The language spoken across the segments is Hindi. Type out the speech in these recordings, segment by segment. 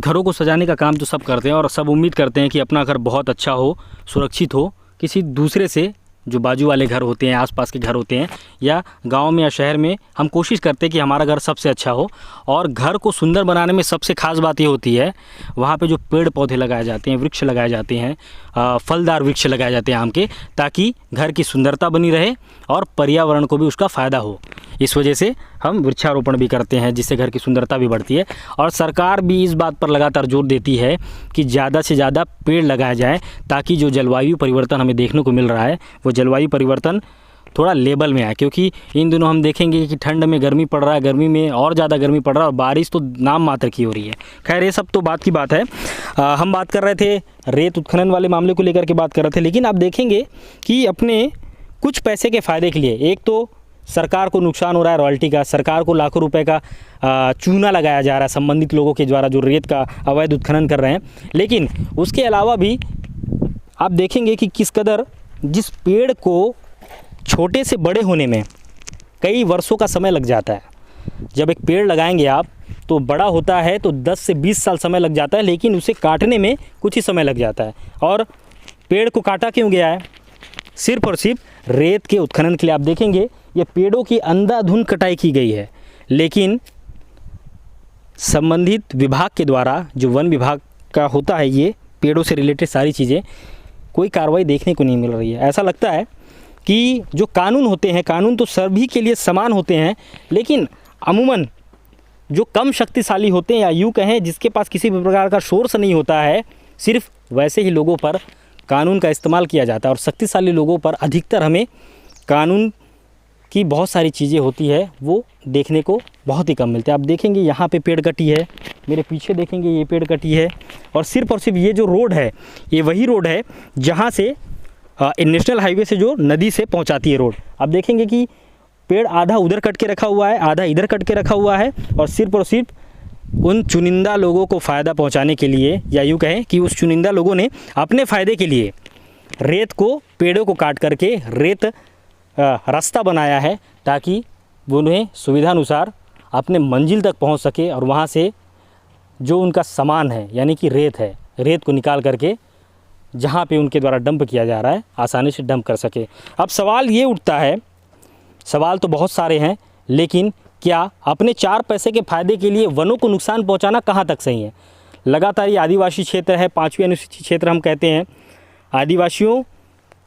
घरों को सजाने का काम तो सब करते हैं और सब उम्मीद करते हैं कि अपना घर बहुत अच्छा हो, सुरक्षित हो, किसी दूसरे से जो बाजू वाले घर होते हैं, आसपास के घर होते हैं या गांव में या शहर में, हम कोशिश करते हैं कि हमारा घर सबसे अच्छा हो। और घर को सुंदर बनाने में सबसे खास बात ये होती है वहाँ पे जो पेड़ पौधे लगाए जाते हैं, वृक्ष लगाए जाते हैं, फलदार वृक्ष लगाए जाते हैं आम के, ताकि घर की सुंदरता बनी रहे और पर्यावरण को भी उसका फ़ायदा हो। इस वजह से हम वृक्षारोपण भी करते हैं, जिससे घर की सुंदरता भी बढ़ती है। और सरकार भी इस बात पर लगातार जोर देती है कि ज़्यादा से ज़्यादा पेड़ लगाए जाएँ, ताकि जो जलवायु परिवर्तन हमें देखने को मिल रहा है वो जलवायु परिवर्तन थोड़ा लेवल में आए। क्योंकि इन दिनों हम देखेंगे कि ठंड में गर्मी पड़ रहा है, गर्मी में और ज़्यादा गर्मी पड़ रहा है और बारिश तो नाम मात्र की हो रही है। खैर, ये सब तो बात की बात है। हम बात कर रहे थे रेत उत्खनन वाले मामले को लेकर के बात कर रहे थे, लेकिन आप देखेंगे कि अपने कुछ पैसे के फ़ायदे के लिए एक तो सरकार को नुकसान हो रहा है रॉयल्टी का, सरकार को लाखों रुपए का चूना लगाया जा रहा है संबंधित लोगों के द्वारा जो रेत का अवैध उत्खनन कर रहे हैं। लेकिन उसके अलावा भी आप देखेंगे कि किस कदर जिस पेड़ को छोटे से बड़े होने में कई वर्षों का समय लग जाता है। जब एक पेड़ लगाएंगे आप तो बड़ा होता है तो 10 से 20 साल समय लग जाता है, लेकिन उसे काटने में कुछ ही समय लग जाता है। और पेड़ को काटा क्यों गया है? सिर्फ और सिर्फ रेत के उत्खनन के लिए। आप देखेंगे ये पेड़ों की अंधाधुंध कटाई की गई है, लेकिन संबंधित विभाग के द्वारा, जो वन विभाग का होता है, ये पेड़ों से रिलेटेड सारी चीज़ें, कोई कार्रवाई देखने को नहीं मिल रही है। ऐसा लगता है कि जो कानून होते हैं, कानून तो सभी के लिए समान होते हैं, लेकिन अमूमन जो कम शक्तिशाली होते हैं या यूँ कहें जिसके पास किसी भी प्रकार का सोर्स नहीं होता है, सिर्फ वैसे ही लोगों पर कानून का इस्तेमाल किया जाता है। और शक्तिशाली लोगों पर अधिकतर हमें कानून की बहुत सारी चीज़ें होती है वो देखने को बहुत ही कम मिलते हैं। आप देखेंगे यहाँ पे पेड़ कटी है, मेरे पीछे देखेंगे ये पेड़ कटी है, और सिर्फ ये जो रोड है ये वही रोड है जहाँ से नेशनल हाईवे से जो नदी से पहुँचाती है रोड। आप देखेंगे कि पेड़ आधा उधर कट के रखा हुआ है, आधा इधर कट के रखा हुआ है, और सिर्फ उन चुनिंदा लोगों को फ़ायदा पहुँचाने के लिए, या यूँ कहें कि उस चुनिंदा लोगों ने अपने फ़ायदे के लिए रेत को, पेड़ों को काट करके रेत रास्ता बनाया है, ताकि वो उन्हें सुविधानुसार अपने मंजिल तक पहुंच सके और वहां से जो उनका सामान है, यानी कि रेत है, रेत को निकाल करके जहां पे उनके द्वारा डंप किया जा रहा है आसानी से डंप कर सके। अब सवाल ये उठता है, सवाल तो बहुत सारे हैं, लेकिन क्या अपने 4 पैसे के फ़ायदे के लिए वनों को नुकसान पहुँचाना कहाँ तक सही है? लगातार ये आदिवासी क्षेत्र है, 5वीं अनुसूची क्षेत्र हम कहते हैं। आदिवासियों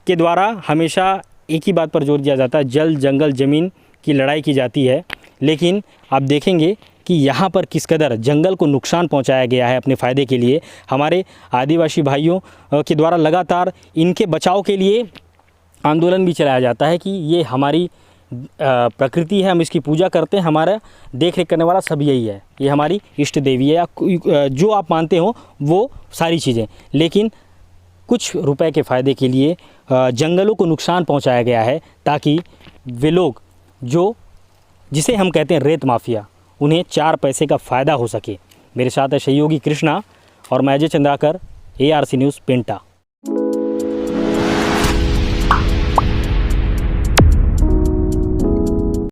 के द्वारा हमेशा एक ही बात पर जोर दिया जाता है, जल जंगल ज़मीन की लड़ाई की जाती है, लेकिन आप देखेंगे कि यहाँ पर किस कदर जंगल को नुकसान पहुँचाया गया है अपने फ़ायदे के लिए। हमारे आदिवासी भाइयों के द्वारा लगातार इनके बचाव के लिए आंदोलन भी चलाया जाता है कि ये हमारी प्रकृति है, हम इसकी पूजा करते हैं, हमारा देख रेख करने वाला सब यही है, ये हमारी इष्ट देवी है, या जो आप मानते हो वो सारी चीज़ें। लेकिन कुछ रुपए के फ़ायदे के लिए जंगलों को नुकसान पहुंचाया गया है, ताकि वे लोग जिसे हम कहते हैं रेत माफिया, उन्हें 4 पैसे का फ़ायदा हो सके। मेरे साथ है सहयोगी कृष्णा और मैं अजय चंद्राकर, ARC न्यूज़ पेंटा।